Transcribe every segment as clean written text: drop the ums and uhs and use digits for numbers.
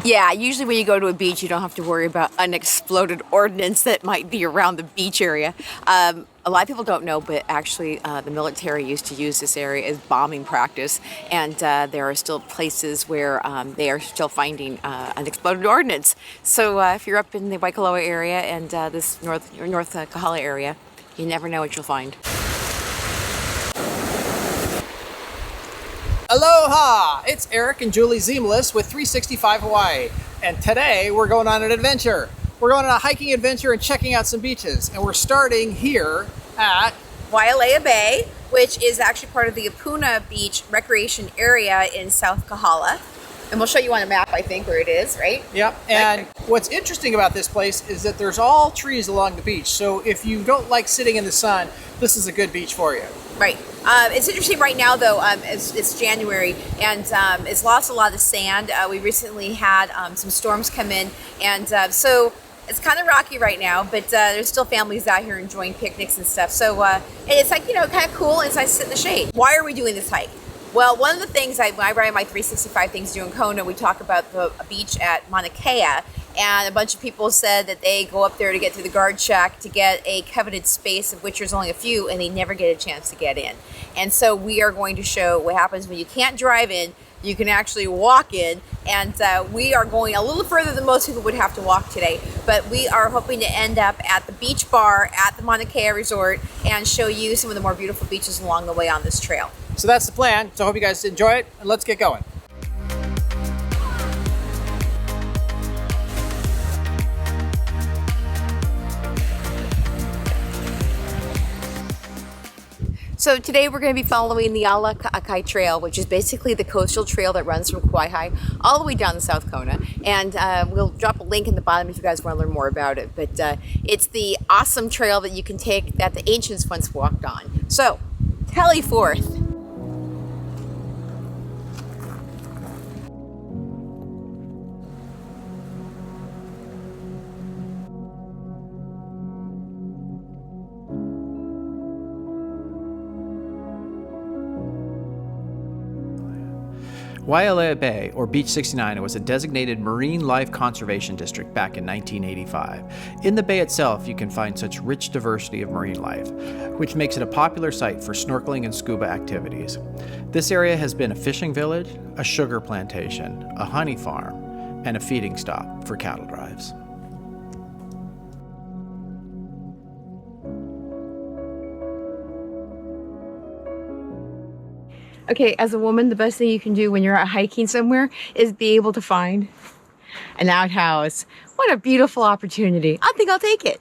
Yeah, usually when you go to a beach, you don't have to worry about unexploded ordnance that might be around the beach area. A lot of people don't know, but actually the military used to use this area as bombing practice, and there are still places where they are still finding unexploded ordnance. So if you're up in the Waialaea area and this North Kohala area, you never know what you'll find. Aloha! It's Eric and Julie Zemelis with 365 Hawaii, and today we're going on an adventure. We're going on a hiking adventure and checking out some beaches, and we're starting here at Waialea Bay, which is actually part of the Hapuna Beach recreation area in South Kohala. And we'll show you on a map, I think, where it is, right? Yep, and what's interesting about this place is that there's all trees along the beach, so if you don't like sitting in the sun, this is a good beach for you. Right. It's interesting right now, though, it's January, and it's lost a lot of sand. We recently had some storms come in, and so it's kind of rocky right now, but there's still families out here enjoying picnics and stuff. So it's like, you know, kind of cool, and it's nice to sit in the shade. Why are we doing this hike? Well, one of the things when I write my 365 Things to Do in Kona, we talk about the beach at Mauna Kea, and a bunch of people said that they go up there to get to the guard shack to get a coveted space, of which there's only a few, and they never get a chance to get in. And so we are going to show what happens when you can't drive in, you can actually walk in, and we are going a little further than most people would have to walk today, but we are hoping to end up at the beach bar at the Mauna Kea Resort and show you some of the more beautiful beaches along the way on this trail. So that's the plan, so I hope you guys enjoy it, and let's get going. So today we're going to be following the Ala Kahakai Trail, which is basically the coastal trail that runs from Kauai all the way down to South Kona. And we'll drop a link in the bottom if you guys want to learn more about it. But it's the awesome trail that you can take that the ancients once walked on. So, tally forth. Waialea Bay, or Beach 69, was a designated marine life conservation district back in 1985. In the bay itself, you can find such rich diversity of marine life, which makes it a popular site for snorkeling and scuba activities. This area has been a fishing village, a sugar plantation, a honey farm, and a feeding stop for cattle drives. Okay, as a woman, the best thing you can do when you're out hiking somewhere is be able to find an outhouse. What a beautiful opportunity. I think I'll take it.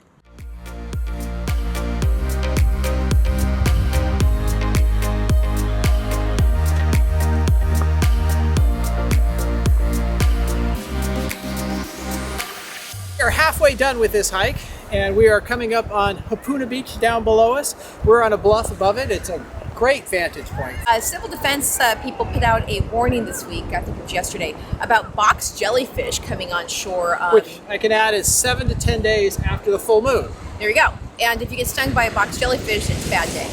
We are halfway done with this hike, and we are coming up on Hapuna Beach down below us. We're on a bluff above it. It's a great vantage point. Civil defense people put out a warning this week, I think it was yesterday, about box jellyfish coming on shore. Which I can add is 7 to 10 days after the full moon. There you go. And if you get stung by a box jellyfish, it's a bad day.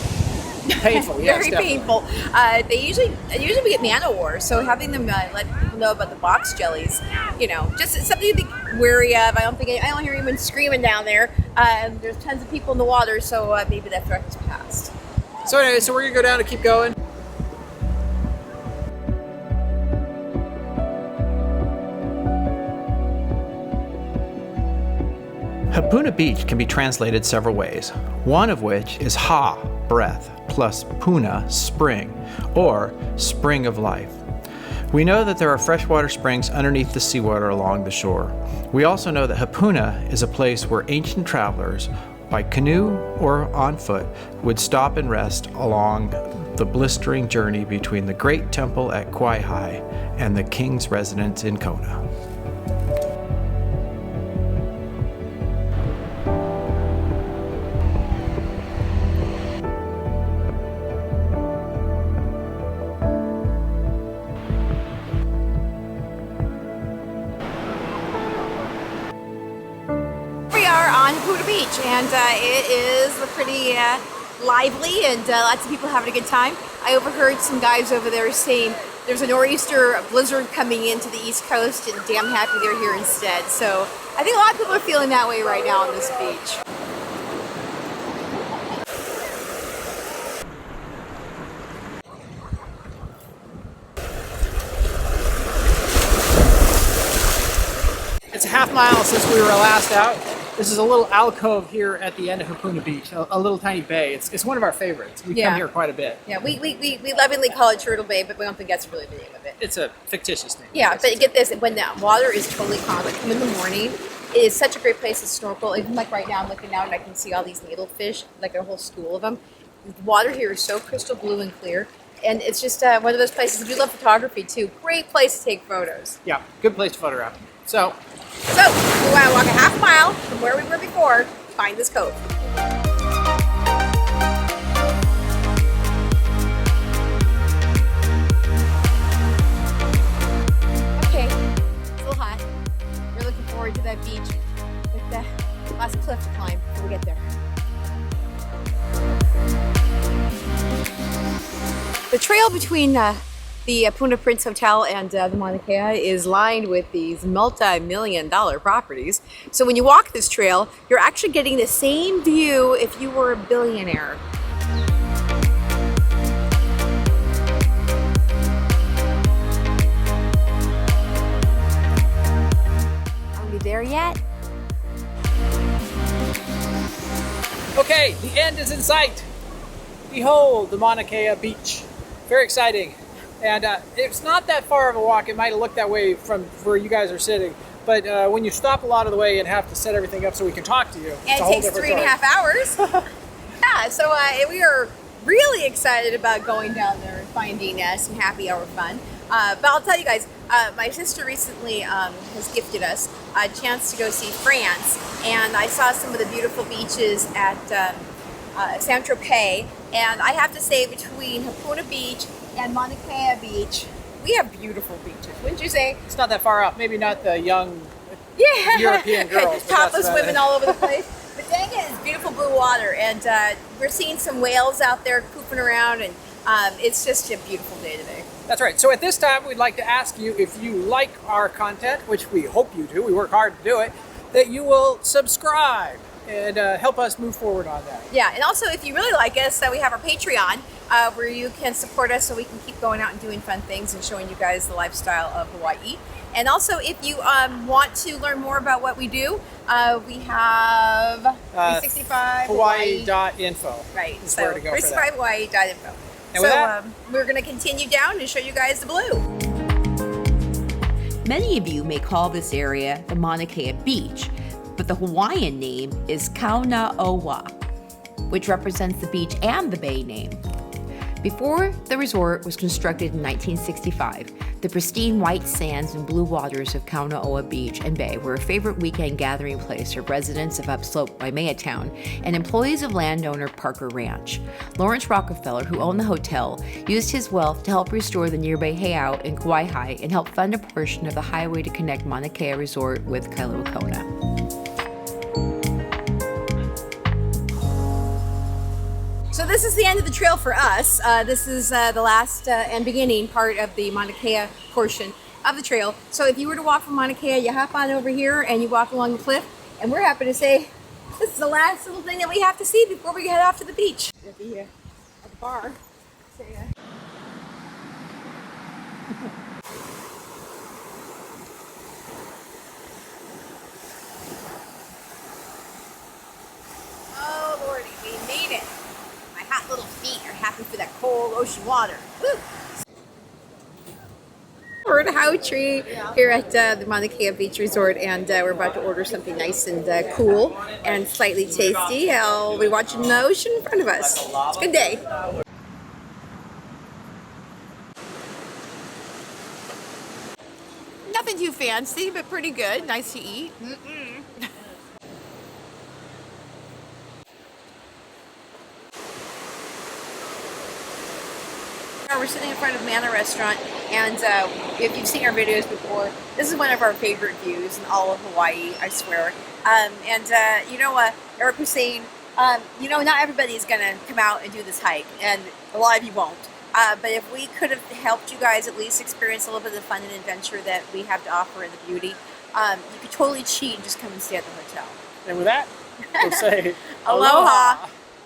Painful, yes, Very definitely. painful. Usually we get man o' war, so having them let people know about the box jellies, you know, just something to be wary of. I don't hear anyone screaming down there. There's tons of people in the water, so maybe that threat is past. So anyway, we're gonna go down and keep going. Hapuna Beach can be translated several ways, one of which is ha, breath, plus puna, spring, or spring of life. We know that there are freshwater springs underneath the seawater along the shore. We also know that Hapuna is a place where ancient travelers, by canoe or on foot, would stop and rest along the blistering journey between the great temple at Kauai and the king's residence in Kona. Hapuna Beach, and it is pretty lively and lots of people having a good time. I overheard some guys over there saying there's a nor'easter, a blizzard coming into the East Coast, and damn happy they're here instead. So I think a lot of people are feeling that way right now on this beach. It's a half mile since we were last out. This is a little alcove here at the end of Hapuna Beach, a little tiny bay. It's one of our favorites. We come here quite a bit. Yeah, we lovingly call it Turtle Bay, but we don't think that's really the name of it. It's a fictitious name. Yeah, but get this, when the water is totally calm, like come in the morning, it is such a great place to snorkel. Even like right now, I'm looking out and I can see all these needlefish, like a whole school of them. The water here is so crystal blue and clear. And it's just one of those places, if you love photography too, great place to take photos. Yeah, good place to photograph. So we want to walk a half mile from where we were before to find this cove. Okay, it's a little hot. We're looking forward to that beach with the last cliff to climb before we get there. The trail between the Hapuna Prince Hotel and the Mauna Kea is lined with these multi-million-dollar properties. So when you walk this trail, you're actually getting the same view if you were a billionaire. Are we there yet? okay, the end is in sight. Behold the Mauna Kea Beach. Very exciting. And it's not that far of a walk. It might have looked that way from where you guys are sitting. But when you stop a lot of the way and have to set everything up so we can talk to you, and it takes 3.5 hours. Yeah, so we are really excited about going down there and finding some happy hour fun. But I'll tell you guys, my sister recently has gifted us a chance to go see France. And I saw some of the beautiful beaches at Saint-Tropez. And I have to say, between Hapuna Beach and Mauna Kea Beach, we have beautiful beaches, wouldn't you say? It's not that far out. Maybe not the young European girls. Topless women all over the place. But dang it, it's beautiful blue water. And we're seeing some whales out there pooping around. And it's just a beautiful day today. That's right. So at this time, we'd like to ask you, if you like our content, which we hope you do, we work hard to do it, that you will subscribe and help us move forward on that. Yeah, and also if you really like us, we have our Patreon where you can support us so we can keep going out and doing fun things and showing you guys the lifestyle of Hawaii. And also if you want to learn more about what we do, we have 365 Hawaii.info. Right, is where to go for that. 365hawaii.info. And with that, we're going to continue down and show you guys the blue. Many of you may call this area the Mauna Kea Beach, but the Hawaiian name is Kauna'oa, which represents the beach and the bay name. Before the resort was constructed in 1965, the pristine white sands and blue waters of Kauna'oa Beach and Bay were a favorite weekend gathering place for residents of upslope Waimea Town and employees of landowner Parker Ranch. Lawrence Rockefeller, who owned the hotel, used his wealth to help restore the nearby heiau in Kauai and help fund a portion of the highway to connect Mauna Kea Resort with Kailua Kona. So this is the end of the trail for us. This is the last and beginning part of the Mauna Kea portion of the trail. So if you were to walk from Mauna Kea, you hop on over here and you walk along the cliff. And we're happy to say this is the last little thing that we have to see before we head off to the beach. At the bar. Oh Lordy, we made it. Hot little feet are happy for that cold ocean water. Woo! We're at a hau tree here at the Mauna Kea Beach Resort, and we're about to order something nice and cool and slightly tasty. We'll be watching the ocean in front of us. It's a good day. Nothing too fancy, but pretty good. Nice to eat. We're sitting in front of Mana Restaurant, and if you've seen our videos before, this is one of our favorite views in all of Hawaii, I swear. You know what, Eric was saying, you know, not everybody's going to come out and do this hike, and a lot of you won't. But if we could have helped you guys at least experience a little bit of the fun and adventure that we have to offer and the beauty, you could totally cheat and just come and stay at the hotel. And with that, we'll say Aloha.